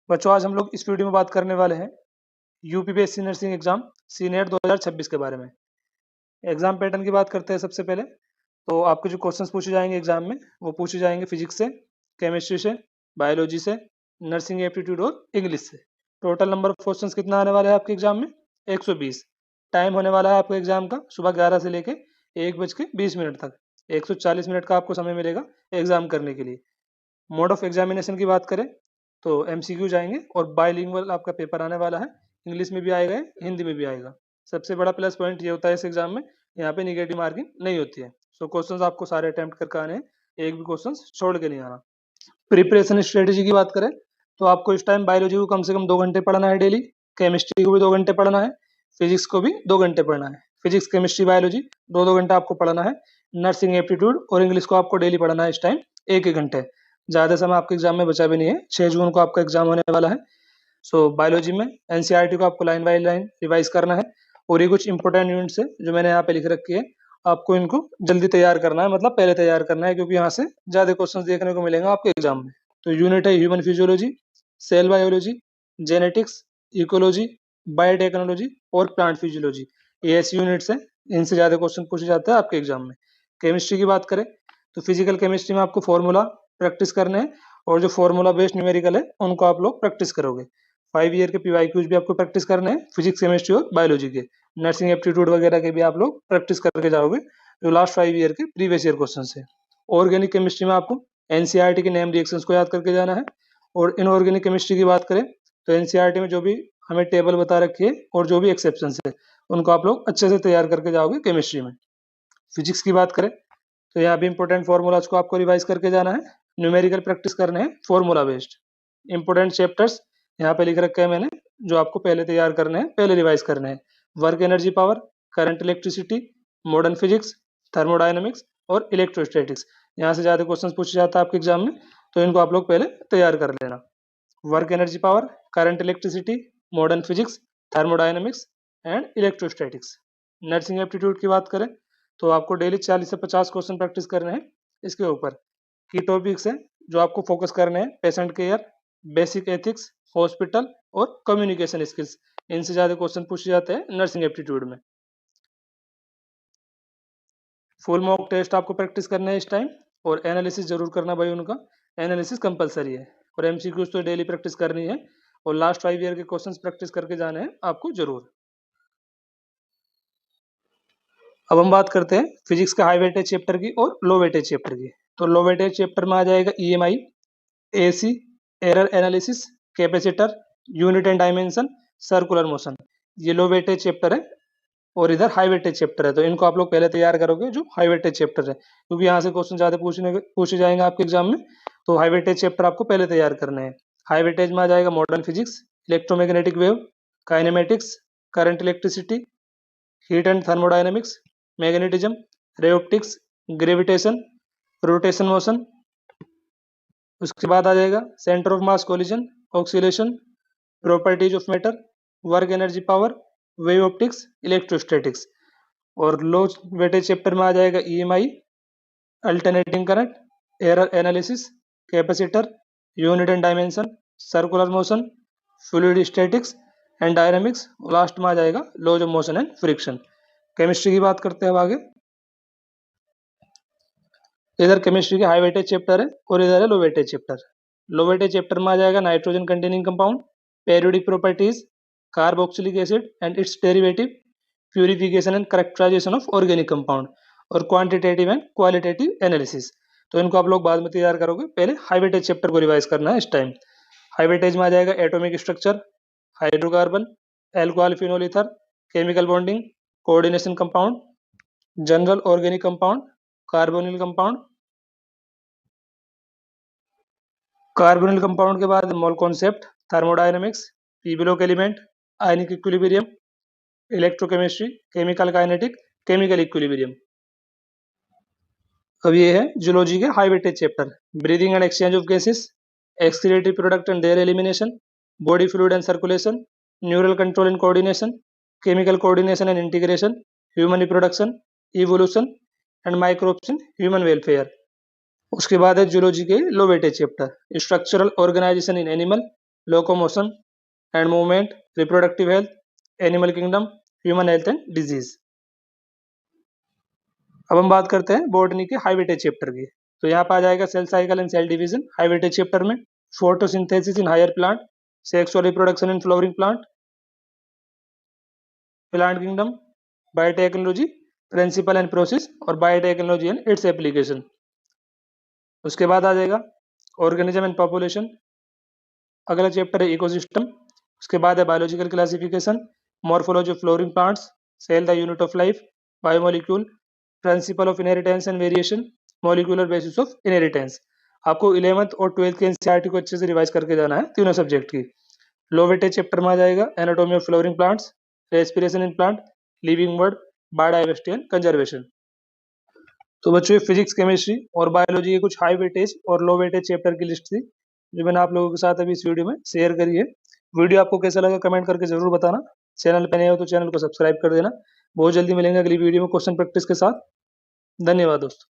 बच्चों आज हम लोग इस वीडियो में बात करने वाले हैं यूपीपीएससी नर्सिंग एग्जाम सीनेट 2026 के बारे में। एग्जाम पैटर्न की बात करते हैं सबसे पहले। तो आपके जो क्वेश्चंस पूछे जाएंगे एग्जाम में वो पूछे जाएंगे फिजिक्स से, केमिस्ट्री से, बायोलॉजी से, नर्सिंग एप्टीट्यूड और इंग्लिश से। टोटल नंबर ऑफ क्वेश्चंस कितना आने वाला है आपके एग्जाम में? 120। टाइम होने वाला है आपके एग्जाम का सुबह 11 से लेके 1:20 तक। 140 मिनट का आपको समय मिलेगा एग्जाम करने के लिए। मोड ऑफ एग्जामिनेशन की बात करें तो एमसीक्यू जाएंगे और बायलिंगुअल आपका पेपर आने वाला है। इंग्लिश में भी आएगा, हिंदी में भी आएगा। सबसे बड़ा प्लस पॉइंट ये होता है इस एग्जाम में, यहाँ पे निगेटिव मार्किंग नहीं होती है। सो क्वेश्चंस आपको सारे अटेम्प्ट करके आने हैं, एक भी क्वेश्चन छोड़ के नहीं आना। प्रिपरेशन स्ट्रेटेजी की बात करें तो आपको इस टाइम बायोलॉजी को कम से कम 2 घंटे पढ़ना है डेली, केमिस्ट्री को भी 2 घंटे पढ़ना है, फिजिक्स को भी 2 घंटे पढ़ना है। फिजिक्स, केमिस्ट्री, बायोलॉजी 2-2 घंटा आपको पढ़ना है। नर्सिंग एप्टीट्यूड और इंग्लिश को आपको डेली पढ़ना है इस टाइम 1-1 घंटे। ज़्यादा समय आपके एग्जाम में बचा भी नहीं है, 6 जून को आपका एग्जाम होने वाला है। सो बायोलॉजी में एनसीईआरटी को आपको लाइन बाय लाइन रिवाइज करना है और ये कुछ इंपॉर्टेंट यूनिट्स है जो मैंने यहाँ पे लिख रखी है, आपको इनको जल्दी तैयार करना है, मतलब पहले तैयार करना है, क्योंकि यहाँ से ज़्यादा क्वेश्चन देखने को मिलेंगे आपके एग्जाम में। तो यूनिट है human physiology, cell biology, genetics, ecology, biotechnology और प्लांट फिजियोलॉजी। ये ऐसी यूनिट्स हैं इनसे ज़्यादा क्वेश्चन पूछे जाते हैं आपके एग्जाम में। केमिस्ट्री की बात करें तो फिजिकल केमिस्ट्री में आपको फॉर्मूला प्रैक्टिस करने हैं और जो फॉर्मूला बेस्ड न्यूमेरिकल है उनको आप लोग प्रैक्टिस करोगे। 5 ईयर के पीवाईक्यूज भी आपको प्रैक्टिस करने हैं, फिजिक्स, केमिस्ट्री और बायोलॉजी के। नर्सिंग एप्टीट्यूड वगैरह के भी आप लोग प्रैक्टिस करके जाओगे जो लास्ट 5 ईयर के प्रीवियस ईयर क्वेश्चन है। ऑर्गेनिक केमिस्ट्री में आपको एनसीईआरटी के नेम रिएक्शंस को याद करके जाना है। और इनऑर्गेनिक केमिस्ट्री की बात करें तो एनसीईआरटी में जो भी हमें टेबल बता रखी है और जो भी एक्सेप्शन है उनको आप लोग अच्छे से तैयार करके जाओगे केमिस्ट्री में। फिजिक्स की बात करें तो यहाँ भी इंपॉर्टेंट फॉर्मूलाज को आपको रिवाइज करके जाना है, न्यूमेरिकल प्रैक्टिस करने हैं फॉर्मूला बेस्ड। इंपॉर्टेंट चैप्टर्स यहाँ पे लिख रखे हैं मैंने, जो आपको पहले तैयार करने हैं, पहले रिवाइज करने हैं। Work energy power, current electricity, modern physics, thermodynamics और इलेक्ट्रोस्टैटिक्स। यहाँ से ज़्यादा क्वेश्चन पूछे जाता है आपके एग्जाम में, तो इनको आप लोग पहले तैयार कर लेना। Work energy power, current electricity, modern physics, thermodynamics and electrostatics. Nursing aptitude की बात करें तो आपको डेली 40 से 50 क्वेश्चन प्रैक्टिस करने हैं इसके ऊपर। की टॉपिक्स हैं जो आपको फोकस करने हैं: patient care, basic ethics, hospital और कम्युनिकेशन स्किल्स। इनसे ज़्यादा क्वेश्चन पूछे जाते हैं नर्सिंग एप्टीट्यूड में। फुल मॉक टेस्ट आपको प्रैक्टिस करना है इस टाइम और एनालिसिस जरूर करना भाई, उनका एनालिसिस कंपलसरी है। और एमसीक्यूज तो डेली प्रैक्टिस करनी है और लास्ट 5 ईयर के क्वेश्चंस प्रैक्टिस करके जाने हैं आपको जरूर। अब हम बात करते हैं फिजिक्स का हाई वेटेज चैप्टर की और लो वेटेज चैप्टर की। तो लो वेटेज चैप्टर में आ जाएगा EMI, AC, error analysis, capacitor, unit and dimension, circular motion. ये लो वेटेज चैप्टर है और इधर हाई वेटेज चैप्टर है, तो इनको आप लोग पहले तैयार करोगे जो हाई वेटेज चैप्टर है, क्योंकि यहाँ से क्वेश्चन ज्यादा पूछे जाएंगे आपके एग्जाम में। तो हाई वेटेज चैप्टर आपको पहले तैयार करने हैं। हाई वेटेज में आ जाएगा modern physics, electromagnetic wave, kinematics, current electricity, heat and thermodynamics, magnetism, ray optics, gravitation, rotation motion. उसके बाद आ जाएगा centre of mass collision, oscillation, properties of matter, work energy power, wave optics, electrostatics. और low weightage chapter में आ जाएगा EMI, alternating current, error analysis, capacitor, unit and dimension, circular motion, fluid statics and dynamics. Last में आ जाएगा laws of motion and friction. Chemistry की बात करते हैं अब आगे। इधर केमिस्ट्री के हाई वेटेज चैप्टर है और इधर है low weightage chapter. Low weightage chapter में आ जाएगा nitrogen containing compound, periodic properties, carboxylic acid and its derivative, purification and characterisation of organic compound और क्वांटिटेटिव एंड क्वालिटेटिव एनालिसिस। तो इनको आप लोग बाद में तैयार करोगे, पहले हाई वेटेज चैप्टर को रिवाइज करना है इस टाइम। हाई वेटेज में आ जाएगा atomic structure, hydrocarbon, alcohol phenol ether, chemical bonding, coordination compound, general organic compound, carbonyl compound. Carbonyl compound के बाद mole concept, thermodynamics, p block element, ionic equilibrium, electrochemistry, chemical kinetic, chemical equilibrium. अब ये है zoology के high weightage chapter: breathing and exchange of gases, excretory product and their elimination, body fluid and circulation, neural control and coordination, chemical coordination and integration, human reproduction, evolution and microbes in human welfare. उसके बाद है zoology के low weightage chapter: structural organisation in animal, locomotion and movement, reproductive health, animal kingdom, human health and disease. अब हम बात करते हैं botany के हाई वेटेज चैप्टर की। तो यहाँ पे आ जाएगा cell cycle and cell division high weightage chapter में, photosynthesis in higher plant, sexual reproduction in flowering plant, plant kingdom, biotechnology, principle and process और बायोटेक्नोलॉजी एंड इट्स एप्लीकेशन। उसके बाद आ जाएगा ऑर्गेनिज्म एंड पॉपुलेशन, अगला चैप्टर है ecosystem. उसके बाद है biological classification, morphology of flowering plants, cell the unit of life, biomolecule, principle of inheritance and variation, molecular basis of inheritance. आपको 11th और 12th के एनसीईआरटी को अच्छे से रिवाइज करके जाना है तीनों सब्जेक्ट की। लो वेटेज चैप्टर में आ जाएगा anatomy of flowering plants, respiration in plant, living word, biodiversity and conservation. तो बच्चों, ये फिजिक्स, केमिस्ट्री और बायोलॉजी के कुछ हाई वेटेज और लो वेटेज चैप्टर की लिस्ट थी जो मैंने आप लोगों के साथ अभी इस वीडियो में शेयर करी है। वीडियो आपको कैसा लगा कमेंट करके जरूर बताना। चैनल पे नए हो तो चैनल को सब्सक्राइब कर देना। बहुत जल्दी मिलेंगे अगली वीडियो में क्वेश्चन प्रैक्टिस के साथ। धन्यवाद दोस्तों।